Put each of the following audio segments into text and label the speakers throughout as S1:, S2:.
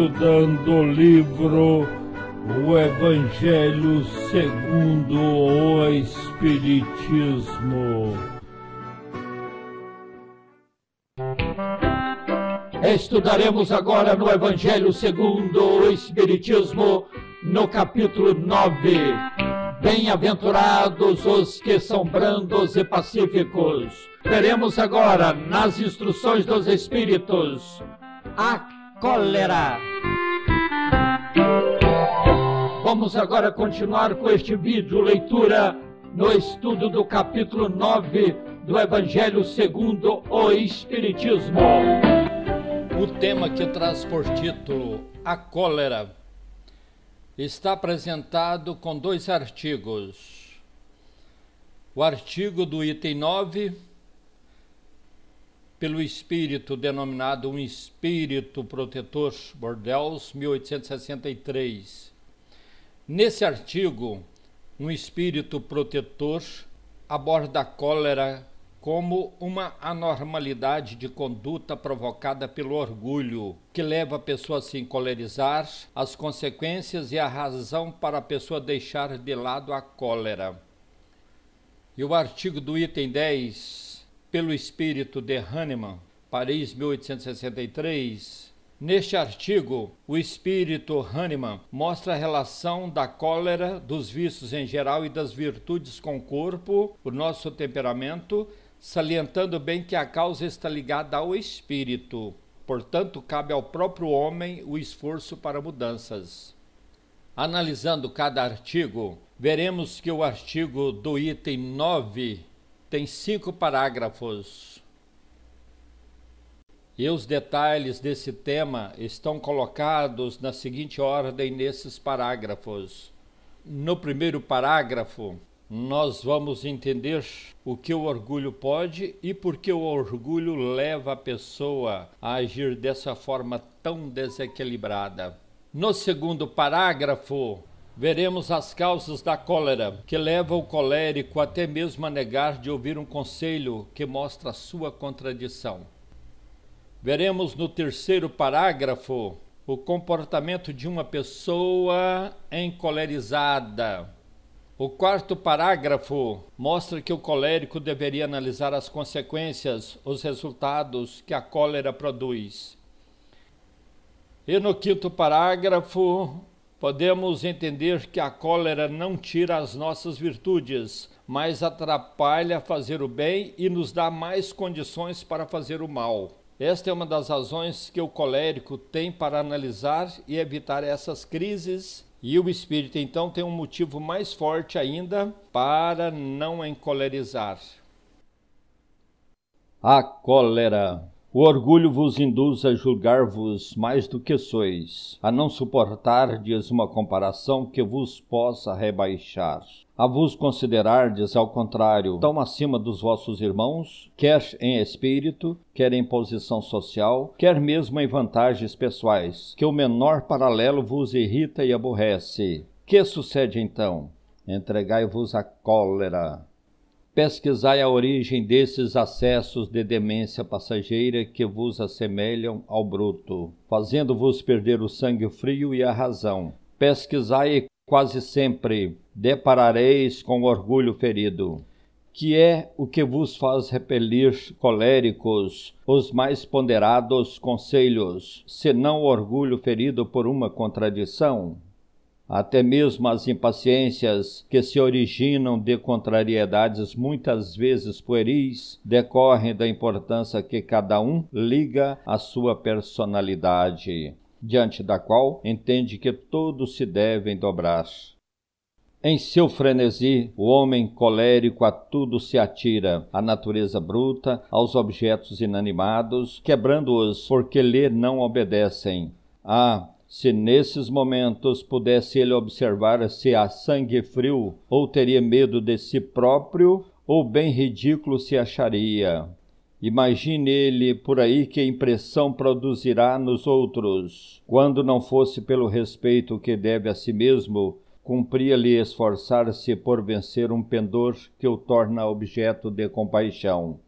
S1: estudando o livro O Evangelho segundo o Espiritismo.
S2: Estudaremos agora no Evangelho segundo o Espiritismo, no capítulo 9. Bem-aventurados os que são brandos e pacíficos. Veremos agora, nas instruções dos Espíritos, a cólera. Vamos agora continuar com este vídeo, leitura no estudo do capítulo 9 do Evangelho segundo o Espiritismo. O tema que traz por título A Cólera está apresentado com 2 artigos. O artigo do item 9, pelo espírito denominado um espírito protetor, Bordeaux, 1863. Nesse artigo, um espírito protetor aborda a cólera como uma anormalidade de conduta provocada pelo orgulho, que leva a pessoa a se encolerizar, as consequências e a razão para a pessoa deixar de lado a cólera. E o artigo do item 10, pelo espírito de Hahnemann, Paris, 1863, neste artigo, o espírito Hahnemann mostra a relação da cólera, dos vícios em geral e das virtudes com o corpo, o nosso temperamento, salientando bem que a causa está ligada ao espírito. Portanto, cabe ao próprio homem o esforço para mudanças. Analisando cada artigo, veremos que o artigo do item 9 tem 5 parágrafos. E os detalhes desse tema estão colocados na seguinte ordem nesses parágrafos. No primeiro parágrafo, nós vamos entender o que o orgulho pode e por que o orgulho leva a pessoa a agir dessa forma tão desequilibrada. No segundo parágrafo, veremos as causas da cólera, que leva o colérico até mesmo a negar de ouvir um conselho que mostra a sua contradição. Veremos no terceiro parágrafo o comportamento de uma pessoa encolerizada. O quarto parágrafo mostra que o colérico deveria analisar as consequências, os resultados que a cólera produz. E no quinto parágrafo, podemos entender que a cólera não tira as nossas virtudes, mas atrapalha fazer o bem e nos dá mais condições para fazer o mal. Esta é uma das razões que o colérico tem para analisar e evitar essas crises. E o espírito, então, tem um motivo mais forte ainda para não encolerizar. A cólera. O orgulho vos induz a julgar-vos mais do que sois, a não suportardes uma comparação que vos possa rebaixar, a vos considerardes, ao contrário, tão acima dos vossos irmãos, quer em espírito, quer em posição social, quer mesmo em vantagens pessoais, que o menor paralelo vos irrita e aborrece. Que sucede então? Entregai-vos à cólera. Pesquisai a origem desses acessos de demência passageira que vos assemelham ao bruto, fazendo-vos perder o sangue frio e a razão. Pesquisai e quase sempre deparareis com o orgulho ferido, que é o que vos faz repelir coléricos os mais ponderados conselhos, senão o orgulho ferido por uma contradição. Até mesmo as impaciências que se originam de contrariedades muitas vezes pueris decorrem da importância que cada um liga à sua personalidade, diante da qual entende que todos se devem dobrar. Em seu frenesi, o homem colérico a tudo se atira, à natureza bruta, aos objetos inanimados, quebrando-os porque lhe não obedecem. Se nesses momentos pudesse ele observar se há sangue frio, ou teria medo de si próprio, ou bem ridículo se acharia. Imagine ele por aí que impressão produzirá nos outros, quando não fosse pelo respeito que deve a si mesmo, cumpria-lhe esforçar-se por vencer um pendor que o torna objeto de compaixão.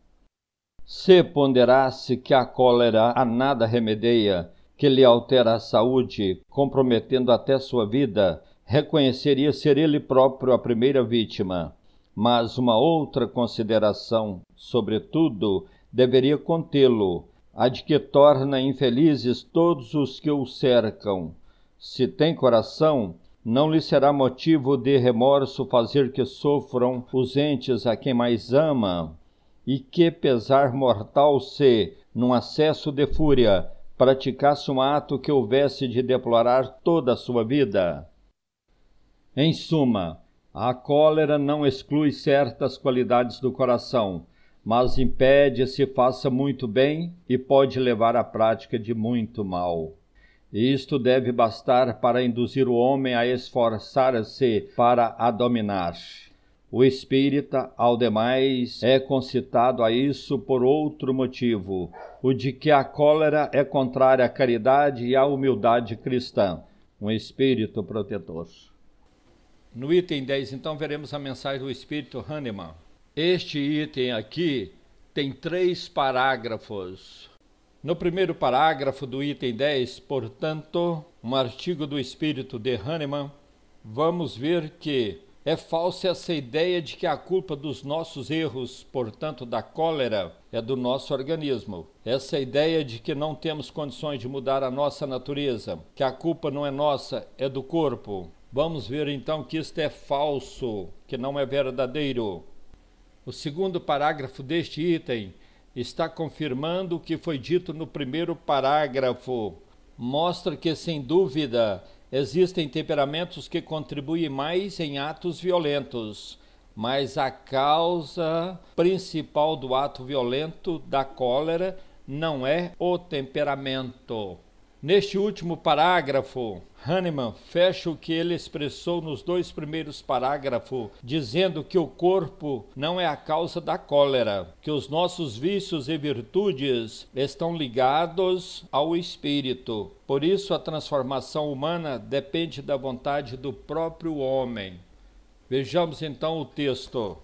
S2: Se ponderasse que a cólera a nada remedeia, que lhe altera a saúde, comprometendo até sua vida, reconheceria ser ele próprio a primeira vítima. Mas uma outra consideração, sobretudo, deveria contê-lo, a de que torna infelizes todos os que o cercam. Se tem coração, não lhe será motivo de remorso fazer que sofram os entes a quem mais ama, e que pesar mortal se, num acesso de fúria, praticasse um ato que houvesse de deplorar toda a sua vida. Em suma, a cólera não exclui certas qualidades do coração, mas impede se faça muito bem e pode levar à prática de muito mal. Isto deve bastar para induzir o homem a esforçar-se para a dominar. O espírita, ao demais, é concitado a isso por outro motivo, o de que a cólera é contrária à caridade e à humildade cristã, um espírito protetor. No item 10, então, veremos a mensagem do espírito Hahnemann. Este item aqui tem 3 parágrafos. No primeiro parágrafo do item 10, portanto, um artigo do espírito de Hahnemann, vamos ver que é falsa essa ideia de que a culpa dos nossos erros, portanto da cólera, é do nosso organismo. Essa ideia de que não temos condições de mudar a nossa natureza, que a culpa não é nossa, é do corpo. Vamos ver então que isto é falso, que não é verdadeiro. O segundo parágrafo deste item está confirmando o que foi dito no primeiro parágrafo. Mostra que, sem dúvida, existem temperamentos que contribuem mais em atos violentos, mas a causa principal do ato violento da cólera não é o temperamento. Neste último parágrafo, Hahnemann fecha o que ele expressou nos 2 primeiros parágrafos, dizendo que o corpo não é a causa da cólera, que os nossos vícios e virtudes estão ligados ao espírito. Por isso, a transformação humana depende da vontade do próprio homem. Vejamos então o texto.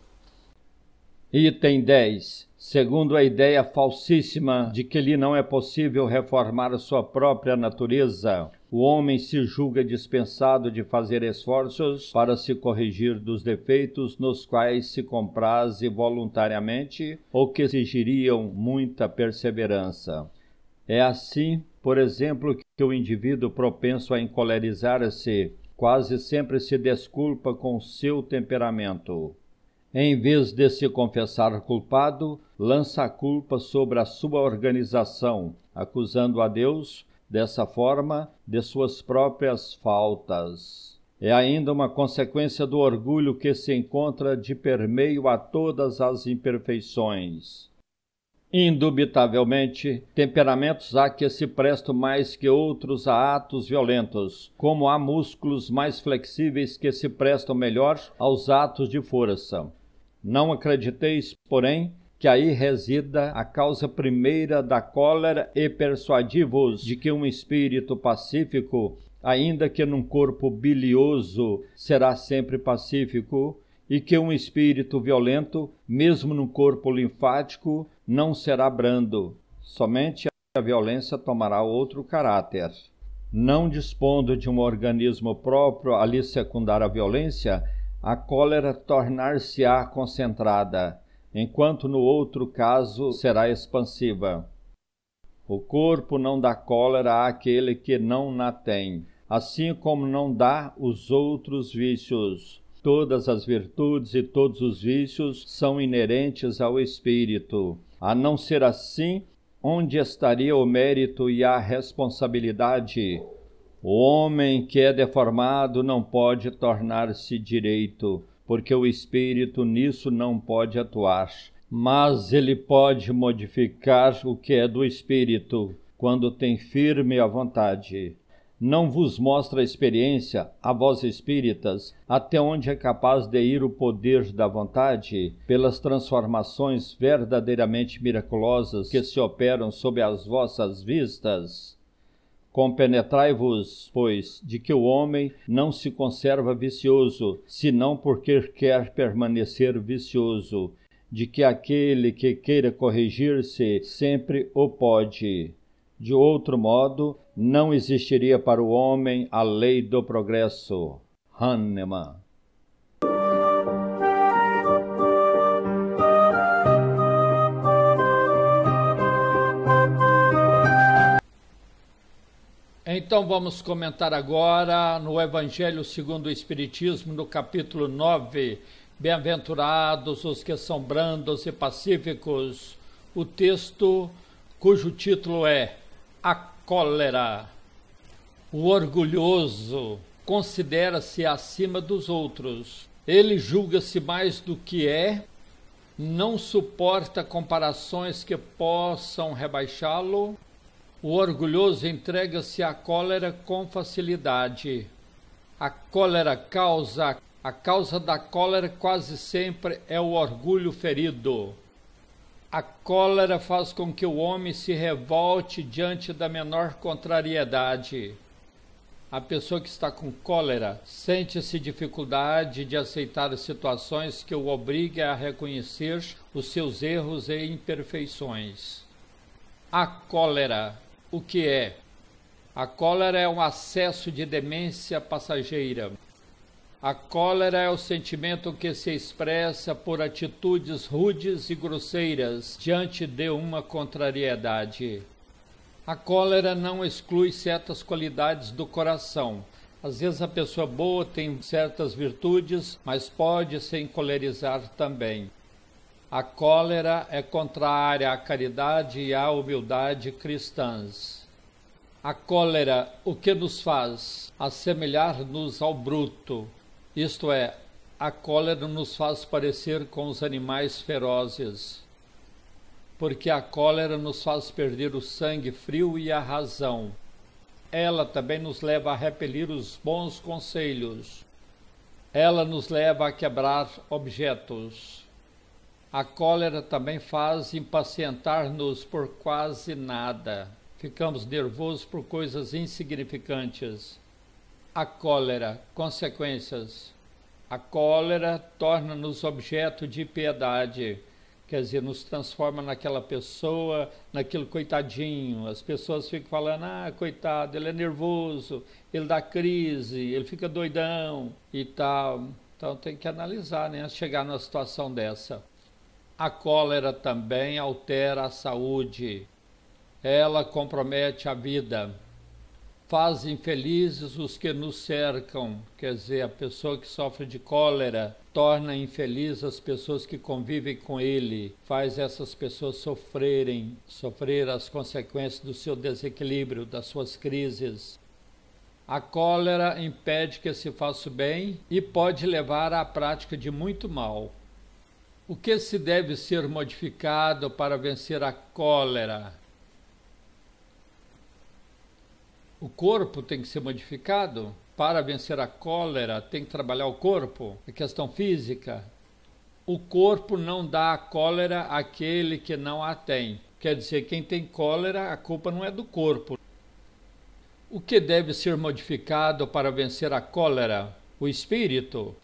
S2: Item 10. Segundo a ideia falsíssima de que lhe não é possível reformar sua própria natureza, o homem se julga dispensado de fazer esforços para se corrigir dos defeitos nos quais se compraze voluntariamente ou que exigiriam muita perseverança. É assim, por exemplo, que o indivíduo propenso a encolerizar-se quase sempre se desculpa com seu temperamento. Em vez de se confessar culpado, lança a culpa sobre a sua organização, acusando a Deus, dessa forma, de suas próprias faltas. É ainda uma consequência do orgulho que se encontra de permeio a todas as imperfeições. Indubitavelmente, temperamentos há que se prestam mais que outros a atos violentos, como há músculos mais flexíveis que se prestam melhor aos atos de força. Não acrediteis, porém, que aí resida a causa primeira da cólera e persuadi-vos de que um espírito pacífico, ainda que num corpo bilioso, será sempre pacífico, e que um espírito violento, mesmo num corpo linfático, não será brando. Somente a violência tomará outro caráter. Não dispondo de um organismo próprio a lhe secundar a violência, a cólera tornar-se-á concentrada, enquanto no outro caso será expansiva. O corpo não dá cólera àquele que não a tem, assim como não dá os outros vícios. Todas as virtudes e todos os vícios são inerentes ao espírito. A não ser assim, onde estaria o mérito e a responsabilidade? O homem que é deformado não pode tornar-se direito, porque o espírito nisso não pode atuar. Mas ele pode modificar o que é do espírito, quando tem firme a vontade. Não vos mostra a experiência, a vós espíritas, até onde é capaz de ir o poder da vontade, pelas transformações verdadeiramente miraculosas que se operam sob as vossas vistas? Compenetrai-vos, pois, de que o homem não se conserva vicioso, senão porque quer permanecer vicioso, de que aquele que queira corrigir-se sempre o pode. De outro modo, não existiria para o homem a lei do progresso. Hahnemann. Então vamos comentar agora no Evangelho segundo o Espiritismo, no capítulo 9, Bem-aventurados os que são brandos e pacíficos, o texto cujo título é A Cólera. O orgulhoso considera-se acima dos outros, ele julga-se mais do que é, não suporta comparações que possam rebaixá-lo. O orgulhoso entrega-se à cólera com facilidade. A causa da cólera quase sempre é o orgulho ferido. A cólera faz com que o homem se revolte diante da menor contrariedade. A pessoa que está com cólera sente-se dificuldade de aceitar situações que o obriguem a reconhecer os seus erros e imperfeições. A cólera. O que é? A cólera é um acesso de demência passageira. A cólera é o sentimento que se expressa por atitudes rudes e grosseiras diante de uma contrariedade. A cólera não exclui certas qualidades do coração. Às vezes a pessoa boa tem certas virtudes, mas pode se encolerizar também. A cólera é contrária à caridade e à humildade cristãs. A cólera, o que nos faz? Assemelhar-nos ao bruto. Isto é, a cólera nos faz parecer com os animais ferozes. Porque a cólera nos faz perder o sangue frio e a razão. Ela também nos leva a repelir os bons conselhos. Ela nos leva a quebrar objetos. A cólera também faz impacientar-nos por quase nada. Ficamos nervosos por coisas insignificantes. A cólera, consequências. A cólera torna-nos objeto de piedade. Quer dizer, nos transforma naquela pessoa, naquele coitadinho. As pessoas ficam falando, coitado, ele é nervoso, ele dá crise, ele fica doidão e tal. Então tem que analisar, né, chegar numa situação dessa. A cólera também altera a saúde. Ela compromete a vida. Faz infelizes os que nos cercam. Quer dizer, a pessoa que sofre de cólera torna infeliz as pessoas que convivem com ele. Faz essas pessoas sofrer as consequências do seu desequilíbrio, das suas crises. A cólera impede que se faça o bem e pode levar à prática de muito mal. O que se deve ser modificado para vencer a cólera? O corpo tem que ser modificado? Para vencer a cólera, tem que trabalhar o corpo? A questão física? O corpo não dá a cólera àquele que não a tem. Quer dizer, quem tem cólera, a culpa não é do corpo. O que deve ser modificado para vencer a cólera? O espírito?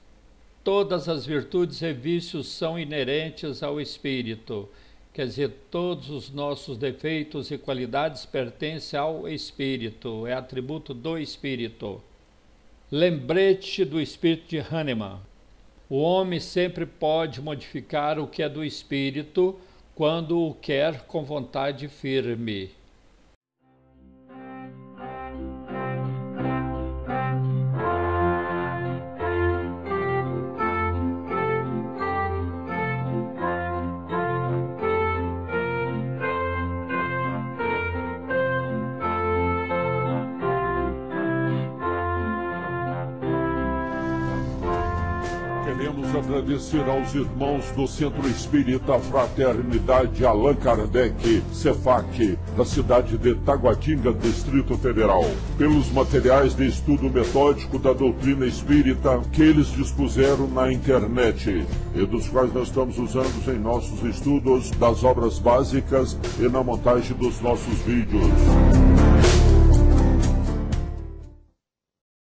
S2: Todas as virtudes e vícios são inerentes ao espírito. Quer dizer, todos os nossos defeitos e qualidades pertencem ao espírito, é atributo do espírito. Lembrete do espírito de Hahnemann. O homem sempre pode modificar o que é do espírito quando o quer com vontade firme.
S1: Queremos agradecer aos irmãos do Centro Espírita Fraternidade Allan Kardec, CEFAC, da cidade de Taguatinga, Distrito Federal, pelos materiais de estudo metódico da doutrina espírita que eles dispuseram na internet e dos quais nós estamos usando em nossos estudos das obras básicas e na montagem dos nossos vídeos.